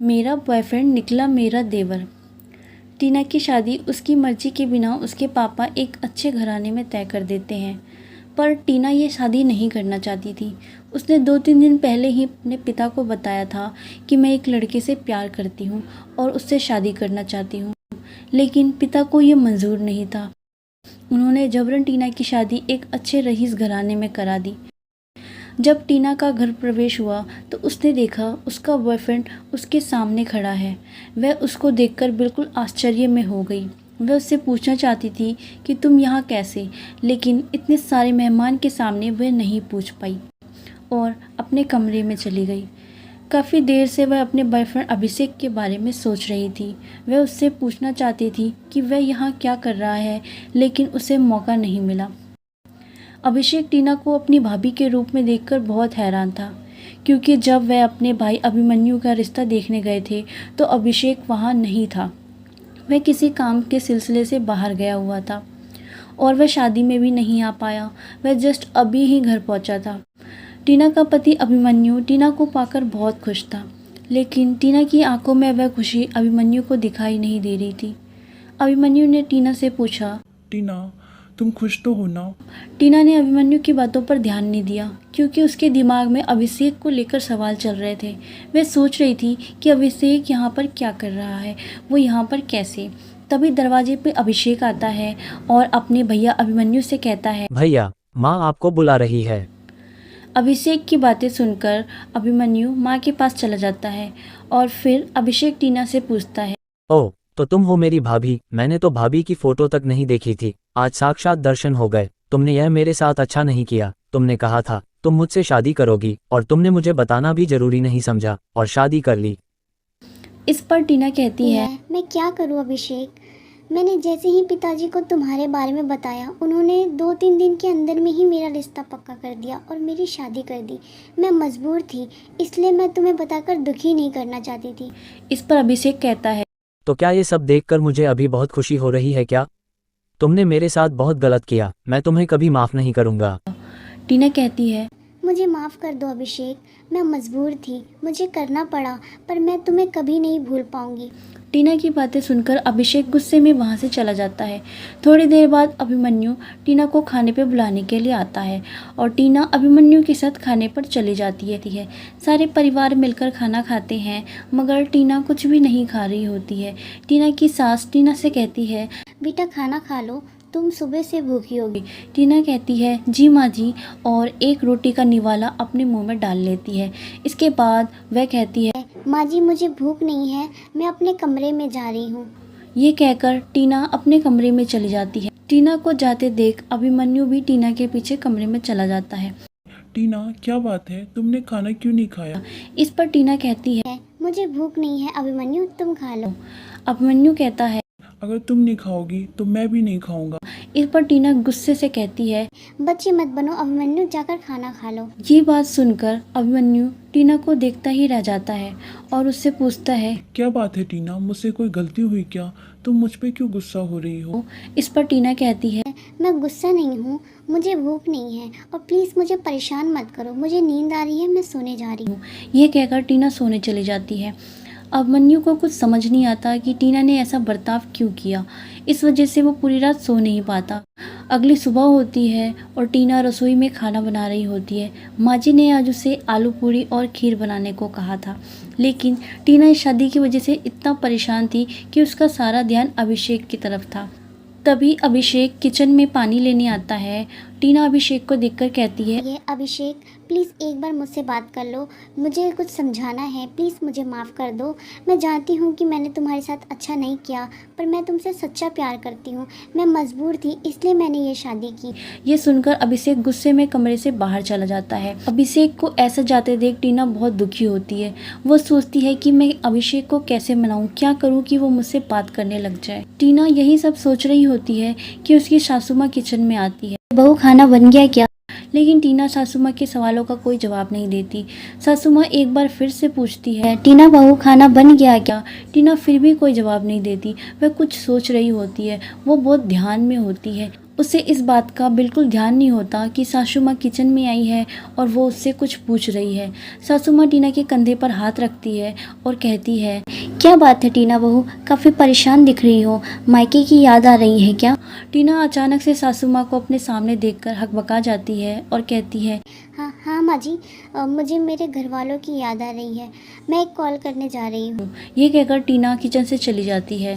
मेरा बॉयफ्रेंड निकला मेरा देवर। टीना की शादी उसकी मर्जी के बिना उसके पापा एक अच्छे घराने में तय कर देते हैं, पर टीना ये शादी नहीं करना चाहती थी। उसने 2-3 दिन पहले ही अपने पिता को बताया था कि मैं एक लड़के से प्यार करती हूँ और उससे शादी करना चाहती हूँ, लेकिन पिता को ये मंजूर नहीं था। उन्होंने जबरन टीना की शादी एक अच्छे रईस घराने में करा दी। जब टीना का घर प्रवेश हुआ तो उसने देखा उसका बॉयफ्रेंड उसके सामने खड़ा है। वह उसको देखकर बिल्कुल आश्चर्य में हो गई। वह उससे पूछना चाहती थी कि तुम यहाँ कैसे, लेकिन इतने सारे मेहमान के सामने वह नहीं पूछ पाई और अपने कमरे में चली गई। काफ़ी देर से वह अपने बॉयफ्रेंड अभिषेक के बारे में सोच रही थी। वह उससे पूछना चाहती थी कि वह यहाँ क्या कर रहा है, लेकिन उसे मौका नहीं मिला। अभिषेक टीना को अपनी भाभी के रूप में देखकर बहुत हैरान था, क्योंकि जब वह अपने भाई अभिमन्यु का रिश्ता देखने गए थे तो अभिषेक वहाँ नहीं था। वह किसी काम के सिलसिले से बाहर गया हुआ था और वह शादी में भी नहीं आ पाया। वह जस्ट अभी ही घर पहुँचा था। टीना का पति अभिमन्यु टीना को पाकर बहुत खुश था, लेकिन टीना की आंखों में वह खुशी अभिमन्यु को दिखाई नहीं दे रही थी। अभिमन्यु ने टीना से पूछा, टीना, तुम खुश तो हो ना? टीना ने अभिमन्यु की बातों पर ध्यान नहीं दिया, क्योंकि उसके दिमाग में अभिषेक को लेकर सवाल चल रहे थे। वह सोच रही थी कि अभिषेक यहाँ पर क्या कर रहा है, वो यहाँ पर कैसे। तभी दरवाजे पे अभिषेक आता है और अपने भैया अभिमन्यु से कहता है, भैया, माँ आपको बुला रही है। अभिषेक की बातें सुनकर अभिमन्यु माँ के पास चला जाता है और फिर अभिषेक टीना से पूछता है, ओह, तो तुम हो मेरी भाभी। मैंने तो भाभी की फोटो तक नहीं देखी थी, आज साक्षात दर्शन हो गए। तुमने यह मेरे साथ अच्छा नहीं किया। तुमने कहा था तुम मुझसे शादी करोगी और तुमने मुझे बताना भी जरूरी नहीं समझा और शादी कर ली। इस पर टीना कहती है, मैं क्या करूं अभिषेक, मैंने जैसे ही पिताजी को तुम्हारे बारे में बताया, उन्होंने 2-3 दिन के अंदर में ही मेरा रिश्ता पक्का कर दिया और मेरी शादी कर दी। मैं मजबूर थी, इसलिए मैं तुम्हें बताकर दुखी नहीं करना चाहती थी। इस पर अभिषेक कहता है, तो क्या ये सब देखकर मुझे अभी बहुत खुशी हो रही है क्या? तुमने मेरे साथ बहुत गलत किया, मैं तुम्हें कभी माफ़ नहीं करूँगा। टीना कहती है, मुझे माफ़ कर दो अभिषेक, मैं मजबूर थी, मुझे करना पड़ा, पर मैं तुम्हें कभी नहीं भूल पाऊंगी। टीना की बातें सुनकर अभिषेक गुस्से में वहाँ से चला जाता है। थोड़ी देर बाद अभिमन्यु टीना को खाने पर बुलाने के लिए आता है और टीना अभिमन्यु के साथ खाने पर चली जाती है। सारे परिवार मिलकर खाना खाते हैं, मगर टीना कुछ भी नहीं खा रही होती है। टीना की सास टीना से कहती है, बेटा खाना खा लो, तुम सुबह से भूखी होगी। टीना कहती है, जी माँ जी, और एक रोटी का निवाला अपने मुंह में डाल लेती है। इसके बाद वह कहती है, माँ जी मुझे भूख नहीं है, मैं अपने कमरे में जा रही हूँ। ये कहकर टीना अपने कमरे में चली जाती है। टीना को जाते देख अभिमन्यु भी टीना के पीछे कमरे में चला जाता है। टीना, क्या बात है, तुमने खाना क्यों नहीं खाया? इस पर टीना कहती है, मुझे भूख नहीं है अभिमन्यु, तुम खा लो। अभिमन्यु कहता है, अगर तुम नहीं खाओगी तो मैं भी नहीं खाऊंगा। इस पर टीना गुस्से से कहती है, बच्चे मत बनो अभिमन्यु, जाकर खाना खा लो। ये बात सुनकर अभिमन्यु टीना को देखता ही रह जाता है और उससे पूछता है, क्या बात है टीना, मुझसे कोई गलती हुई क्या? तुम मुझ पे क्यों गुस्सा हो रही हो? इस पर टीना कहती है, मैं गुस्सा नहीं हूँ, मुझे भूख नहीं है और प्लीज़ मुझे परेशान मत करो, मुझे नींद आ रही है, मैं सोने जा रही हूँ। यह कहकर टीना सोने चली जाती है। अभिमन्यु को कुछ समझ नहीं आता कि टीना ने ऐसा बर्ताव क्यों किया। इस वजह से वो पूरी रात सो नहीं पाता। अगली सुबह होती है और टीना रसोई में खाना बना रही होती है। माँ जी ने आज उसे आलू पूरी और खीर बनाने को कहा था, लेकिन टीना इस शादी की वजह से इतना परेशान थी कि उसका सारा ध्यान अभिषेक की तरफ था। तभी अभिषेक किचन में पानी लेने आता है। टीना अभिषेक को देखकर कहती है, ये अभिषेक प्लीज़ एक बार मुझसे बात कर लो, मुझे कुछ समझाना है, प्लीज़ मुझे माफ़ कर दो। मैं जानती हूँ कि मैंने तुम्हारे साथ अच्छा नहीं किया, पर मैं तुमसे सच्चा प्यार करती हूँ। मैं मजबूर थी, इसलिए मैंने ये शादी की। ये सुनकर अभिषेक गुस्से में कमरे से बाहर चला जाता है। अभिषेक को ऐसा जाते देख टीना बहुत दुखी होती है। वो सोचती है कि मैं अभिषेक को कैसे मनाऊं, क्या करूं कि वो मुझसे बात करने लग जाए। टीना यही सब सोच रही होती है कि उसकी सासू माँ किचन में आती है। बहू खाना बन गया क्या? लेकिन टीना सासू माँ के सवालों का कोई जवाब नहीं देती। सासू माँ एक बार फिर से पूछती है, टीना बहू खाना बन गया क्या? टीना फिर भी कोई जवाब नहीं देती। वह कुछ सोच रही होती है। वो बहुत ध्यान में होती है उसे इस बात का बिल्कुल ध्यान नहीं होता कि सासू माँ किचन में आई है और वो उससे कुछ पूछ रही है। सासू माँ टीना के कंधे पर हाथ रखती है और कहती है, क्या बात है टीना बहू, काफ़ी परेशान दिख रही हो, मायके की याद आ रही है क्या? टीना अचानक से सासू माँ को अपने सामने देखकर हकबका जाती है और कहती है, हाँ हाँ माँ जी, मुझे मेरे घर वालों की याद आ रही है। मैं एक कॉल करने जा रही हूँ। ये कहकर टीना किचन से चली जाती है।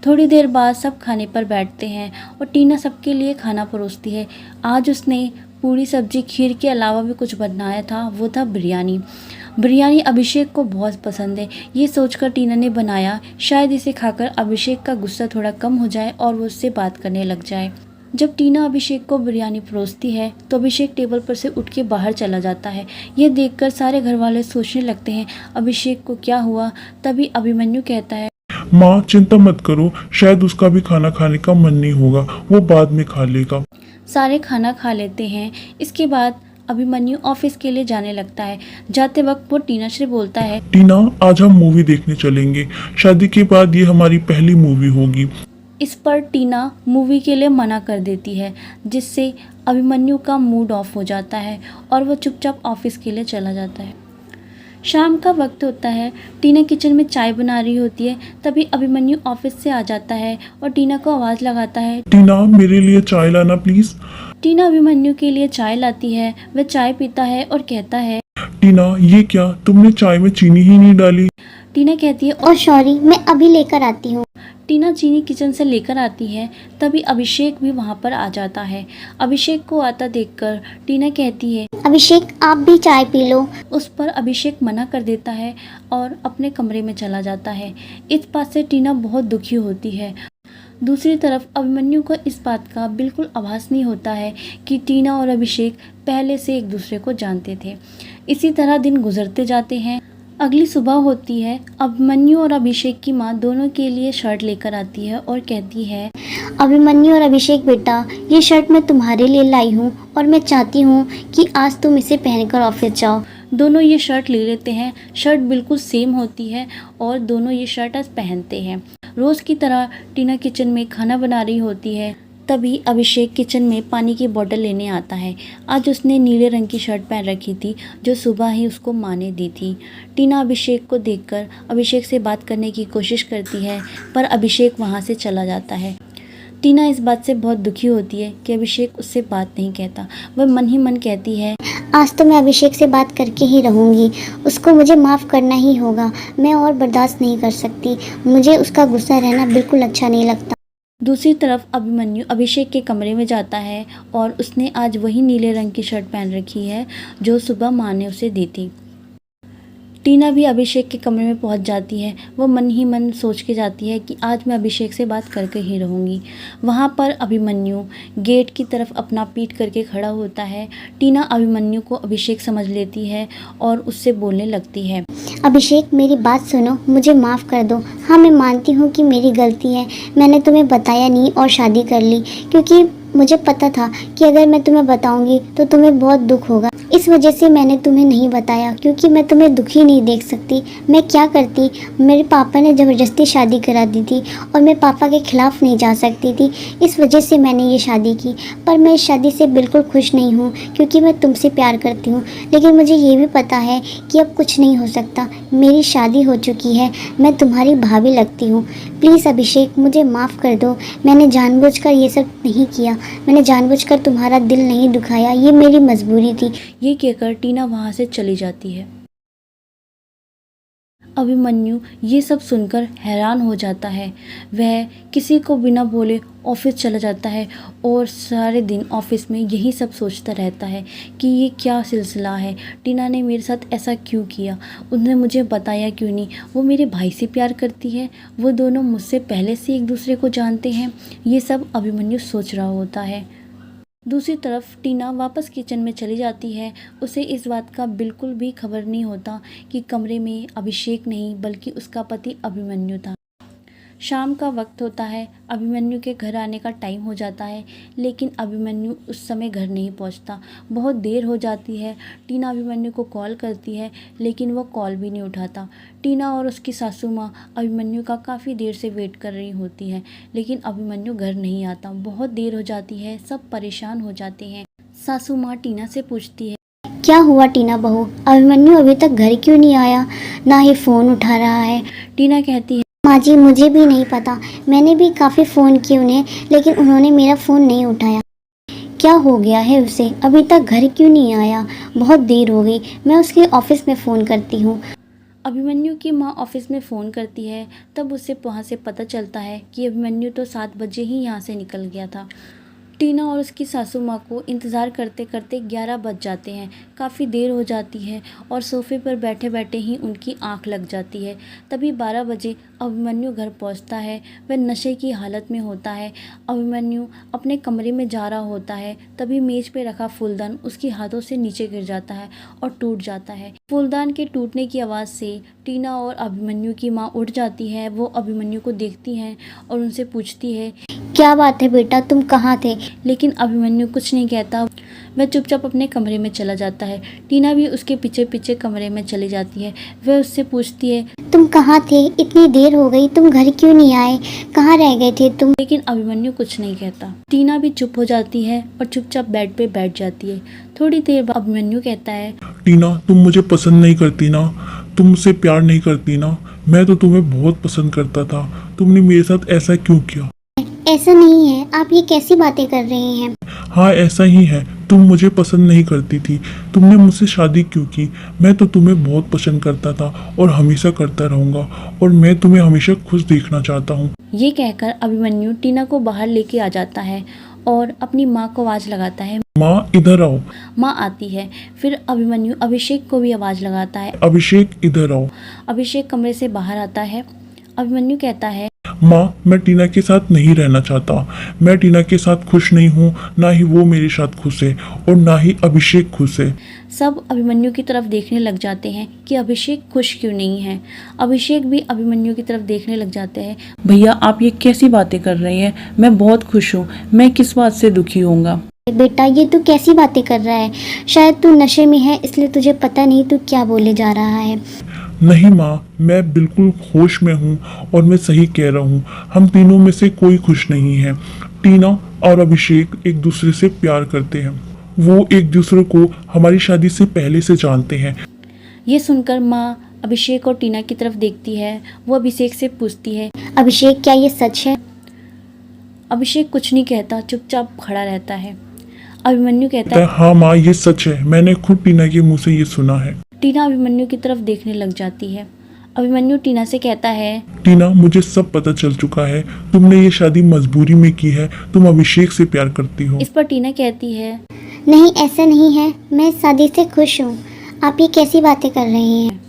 थोड़ी देर बाद सब खाने पर बैठते हैं और टीना सबके लिए खाना परोसती है। आज उसने पूरी सब्जी खीर के अलावा भी कुछ बनाया था, वो था बिरयानी। बिरयानी अभिषेक को बहुत पसंद है। ये सोचकर टीना ने बनाया, शायद इसे खाकर अभिषेक का गुस्सा थोड़ा कम हो जाए और वो उससे बात करने लग जाए। जब टीना अभिषेक को बिरयानी परोसती है तो अभिषेक टेबल पर से उठ के बाहर चला जाता है। यह देखकर सारे घर वाले सोचने लगते हैं, अभिषेक को क्या हुआ? तभी अभिमन्यु कहता है, माँ चिंता मत करो, शायद उसका भी खाना खाने का मन नहीं होगा, वो बाद में खा लेगा। सारे खाना खा लेते हैं। इसके बाद अभिमन्यु ऑफिस के लिए जाने लगता है। जाते वक्त वो टीना से बोलता है, टीना आज हम मूवी देखने चलेंगे, शादी के बाद ये हमारी पहली मूवी होगी। इस पर टीना मूवी के लिए मना कर देती है, जिससे अभिमन्यु का मूड ऑफ हो जाता है और वो चुपचाप ऑफिस के लिए चला जाता है। शाम का वक्त होता है। टीना किचन में चाय बना रही होती है। तभी अभिमन्यु ऑफिस से आ जाता है और टीना को आवाज़ लगाता है, टीना मेरे लिए चाय लाना प्लीज। टीना अभिमन्यु के लिए चाय लाती है। वह चाय पीता है और कहता है, टीना ये क्या, तुमने चाय में चीनी ही नहीं डाली। टीना कहती है, और सॉरी, मैं अभी लेकर आती हूँ। टीना चीनी किचन से लेकर आती है। तभी अभिषेक भी वहाँ पर आ जाता है। अभिषेक को आता देखकर टीना कहती है, अभिषेक आप भी चाय पी लो। उस पर अभिषेक मना कर देता है और अपने कमरे में चला जाता है। इस बात से टीना बहुत दुखी होती है। दूसरी तरफ अभिमन्यु को इस बात का बिल्कुल आभास नहीं होता है कि टीना और अभिषेक पहले से एक दूसरे को जानते थे। इसी तरह दिन गुजरते जाते हैं। अगली सुबह होती है। अभिमन्यु और अभिषेक की माँ दोनों के लिए शर्ट लेकर आती है और कहती है, अभिमन्यु और अभिषेक बेटा, ये शर्ट मैं तुम्हारे लिए लाई हूँ और मैं चाहती हूँ कि आज तुम इसे पहनकर ऑफिस जाओ। दोनों ये शर्ट ले लेते हैं। शर्ट बिल्कुल सेम होती है और दोनों ये शर्ट आज पहनते हैं। रोज़ की तरह टीना किचन में खाना बना रही होती है। तभी अभिषेक किचन में पानी की बोतल लेने आता है। आज उसने नीले रंग की शर्ट पहन रखी थी, जो सुबह ही उसको माँ ने दी थी। टीना अभिषेक को देखकर अभिषेक से बात करने की कोशिश करती है, पर अभिषेक वहाँ से चला जाता है। टीना इस बात से बहुत दुखी होती है कि अभिषेक उससे बात नहीं कहता। वह मन ही मन कहती है, आज तो मैं अभिषेक से बात करके ही रहूँगी। उसको मुझे माफ़ करना ही होगा। मैं और बर्दाश्त नहीं कर सकती। मुझे उसका गुस्सा रहना बिल्कुल अच्छा नहीं लगता। दूसरी तरफ अभिमन्यु अभिषेक के कमरे में जाता है और उसने आज वही नीले रंग की शर्ट पहन रखी है जो सुबह माँ ने उसे दी थी। टीना भी अभिषेक के कमरे में पहुंच जाती है। वो मन ही मन सोच के जाती है कि आज मैं अभिषेक से बात करके ही रहूँगी। वहाँ पर अभिमन्यु गेट की तरफ अपना पीठ करके खड़ा होता है। टीना अभिमन्यु को अभिषेक समझ लेती है और उससे बोलने लगती है, अभिषेक मेरी बात सुनो, मुझे माफ़ कर दो। हाँ मैं मानती हूँ कि मेरी गलती है, मैंने तुम्हें बताया नहीं और शादी कर ली, क्योंकि मुझे पता था कि अगर मैं तुम्हें बताऊंगी तो तुम्हें बहुत दुख होगा। इस वजह से मैंने तुम्हें नहीं बताया, क्योंकि मैं तुम्हें दुखी नहीं देख सकती। मैं क्या करती, मेरे पापा ने ज़बरदस्ती शादी करा दी थी और मैं पापा के ख़िलाफ़ नहीं जा सकती थी। इस वजह से मैंने ये शादी की। पर मैं इस शादी से बिल्कुल खुश नहीं हूँ, क्योंकि मैं तुमसे प्यार करती हूँ। लेकिन मुझे ये भी पता है कि अब कुछ नहीं हो सकता। मेरी शादी हो चुकी है, मैं तुम्हारी भाभी लगती हूँ। प्लीज़ अभिषेक मुझे माफ़ कर दो। मैंने जानबूझकर ये सब नहीं किया। मैंने जानबूझकर तुम्हारा दिल नहीं दुखाया। ये मेरी मजबूरी थी। ये कहकर टीना वहाँ से चली जाती है। अभिमन्यु ये सब सुनकर हैरान हो जाता है। वह किसी को बिना बोले ऑफिस चला जाता है और सारे दिन ऑफिस में यही सब सोचता रहता है कि ये क्या सिलसिला है, टीना ने मेरे साथ ऐसा क्यों किया, उसने मुझे बताया क्यों नहीं, वो मेरे भाई से प्यार करती है, वो दोनों मुझसे पहले से एक दूसरे को जानते हैं। ये सब अभिमन्यु सोच रहा होता है। दूसरी तरफ टीना वापस किचन में चली जाती है। उसे इस बात का बिल्कुल भी खबर नहीं होता कि कमरे में अभिषेक नहीं बल्कि उसका पति अभिमन्यु था। शाम का वक्त होता है। अभिमन्यु के घर आने का टाइम हो जाता है, लेकिन अभिमन्यु उस समय घर नहीं पहुंचता। बहुत देर हो जाती है। टीना अभिमन्यु को कॉल करती है, लेकिन वो कॉल भी नहीं उठाता। टीना और उसकी सासू माँ अभिमन्यु का काफ़ी देर से वेट कर रही होती हैं, लेकिन अभिमन्यु घर नहीं आता। बहुत देर हो जाती है, सब परेशान हो जाते हैं। सासू माँ टीना से पूछती है, क्या हुआ टीना बहू, अभिमन्यु अभी तक घर क्यों नहीं आया, ना ही फ़ोन उठा रहा है। टीना कहती है, माँ जी मुझे भी नहीं पता, मैंने भी काफ़ी फ़ोन किए उन्हें, लेकिन उन्होंने मेरा फ़ोन नहीं उठाया। क्या हो गया है उसे, अभी तक घर क्यों नहीं आया, बहुत देर हो गई, मैं उसके ऑफिस में फ़ोन करती हूँ। अभिमन्यु की माँ ऑफिस में फ़ोन करती है। तब उसे वहाँ से पता चलता है कि अभिमन्यु तो 7 बजे ही यहाँ से निकल गया था। टीना और उसकी सासू माँ को इंतज़ार करते करते 11 बज जाते हैं। काफ़ी देर हो जाती है और सोफ़े पर बैठे बैठे ही उनकी आंख लग जाती है। तभी 12 बजे अभिमन्यु घर पहुंचता है। वह नशे की हालत में होता है। अभिमन्यु अपने कमरे में जा रहा होता है, तभी मेज़ पे रखा फूलदान उसके हाथों से नीचे गिर जाता है और टूट जाता है। फूलदान के टूटने की आवाज़ से टीना और अभिमन्यु की माँ उठ जाती है। वो अभिमन्यु को देखती हैं और उनसे पूछती है, क्या बात है बेटा, तुम कहाँ थे। लेकिन अभिमन्यु कुछ नहीं कहता। वह चुपचाप अपने कमरे में चला जाता है। टीना भी उसके पीछे पीछे कमरे में चली जाती है। वह उससे पूछती है, तुम कहाँ थे, इतनी देर हो गई, तुम घर क्यों नहीं आए, कहाँ रह गए थे तुम। लेकिन अभिमन्यु कुछ नहीं कहता। टीना भी चुप हो जाती है और चुपचाप बेड पे बैठ जाती है। थोड़ी देर बाद अभिमन्यु कहता है, टीना तुम मुझे पसंद नहीं करती ना, तुम मुझसे प्यार नहीं करती ना, मैं तो तुम्हें बहुत पसंद करता था, तुमने मेरे साथ ऐसा क्यों किया। ऐसा नहीं है, आप ये कैसी बातें कर रहे हैं। हाँ ऐसा ही है, तुम मुझे पसंद नहीं करती थी, तुमने मुझसे शादी क्यों की। मैं तो तुम्हें बहुत पसंद करता था और हमेशा करता रहूँगा, और मैं तुम्हें हमेशा खुश देखना चाहता हूँ। ये कहकर अभिमन्यु टीना को बाहर लेके आ जाता है और अपनी माँ को आवाज़ लगाता है, माँ इधर आओ। माँ आती है। फिर अभिमन्यु अभिषेक को भी आवाज़ लगाता है, अभिषेक इधर आओ। अभिषेक कमरे से बाहर आता है। अभिमन्यु कहता है, माँ मैं टीना के साथ नहीं रहना चाहता, मैं टीना के साथ खुश नहीं हूँ, ना ही वो मेरे साथ खुश है और ना ही अभिषेक खुश है। सब अभिमन्यु की तरफ देखने लग जाते हैं कि अभिषेक खुश क्यों नहीं है। अभिषेक भी अभिमन्यु की तरफ देखने लग जाते हैं। भैया आप ये कैसी बातें कर रहे हैं, मैं बहुत खुश हूँ, मैं किस बात से दुखी होऊंगा। बेटा ये तू कैसी बातें कर रहा है, शायद तू नशे में है इसलिए तुझे पता नहीं तू क्या बोले जा रहा है। नहीं माँ, मैं बिल्कुल होश में हूँ और मैं सही कह रहा हूँ। हम तीनों में से कोई खुश नहीं है। टीना और अभिषेक एक दूसरे से प्यार करते हैं, वो एक दूसरे को हमारी शादी से पहले से जानते हैं। ये सुनकर माँ अभिषेक और टीना की तरफ देखती है। वो अभिषेक से पूछती है, अभिषेक क्या ये सच है। अभिषेक कुछ नहीं कहता, चुपचाप खड़ा रहता है। अभिमन्यु कहता है, हाँ माँ ये सच है, मैंने खुद टीना के मुंह से ये सुना है। टीना अभिमन्यु की तरफ देखने लग जाती है। अभिमन्यु टीना से कहता है, टीना मुझे सब पता चल चुका है, तुमने ये शादी मजबूरी में की है, तुम अभिषेक से प्यार करती हो। इस पर टीना कहती है, नहीं ऐसा नहीं है, मैं शादी से खुश हूँ, आप ये कैसी बातें कर रहे हैं।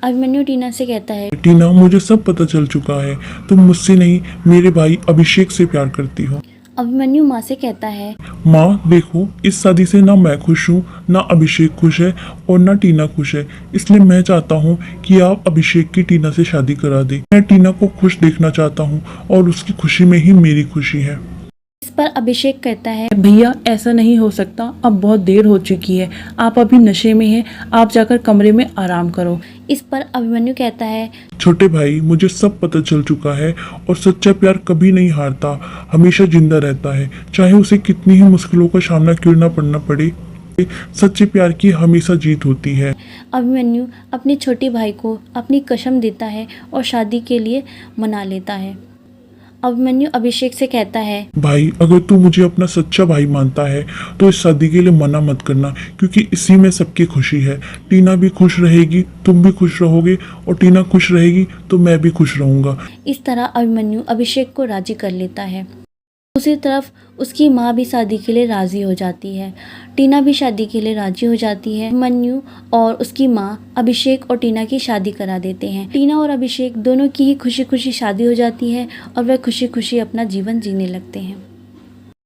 अभिमन्यु टीना से कहता है, टीना मुझे सब पता चल चुका है, तुम मुझसे नहीं मेरे भाई अभिषेक से प्यार करती हो। अभिमन्यु माँ से कहता है, माँ देखो इस शादी से ना मैं खुश हूँ, ना अभिषेक खुश है और ना टीना खुश है, इसलिए मैं चाहता हूँ कि आप अभिषेक की टीना से शादी करा दें। मैं टीना को खुश देखना चाहता हूँ और उसकी खुशी में ही मेरी खुशी है। इस पर अभिषेक कहता है, भैया ऐसा नहीं हो सकता, अब बहुत देर हो चुकी है, आप अभी नशे में हैं, आप जाकर कमरे में आराम करो। इस पर अभिमन्यु कहता है, छोटे भाई मुझे सब पता चल चुका है और सच्चा प्यार कभी नहीं हारता, हमेशा जिंदा रहता है, चाहे उसे कितनी ही मुश्किलों का सामना क्यों ना पड़ना पड़े, सच्चे प्यार की हमेशा जीत होती है। अभिमन्यु अपने छोटे भाई को अपनी कसम देता है और शादी के लिए मना लेता है। अभिमन्यु अभिषेक से कहता है, भाई अगर तू मुझे अपना सच्चा भाई मानता है तो इस शादी के लिए मना मत करना, क्योंकि इसी में सबकी खुशी है। टीना भी खुश रहेगी, तुम भी खुश रहोगे, और टीना खुश रहेगी तो मैं भी खुश रहूंगा। इस तरह अभिमन्यु अभिषेक को राजी कर लेता है। दूसरी तरफ उसकी माँ भी शादी के लिए राजी हो जाती है। टीना भी शादी के लिए राजी हो जाती है। अभिमन्यु और उसकी माँ अभिषेक और टीना की शादी करा देते हैं। टीना और अभिषेक दोनों की ही खुशी खुशी शादी हो जाती है और वह खुशी खुशी अपना जीवन जीने लगते हैं।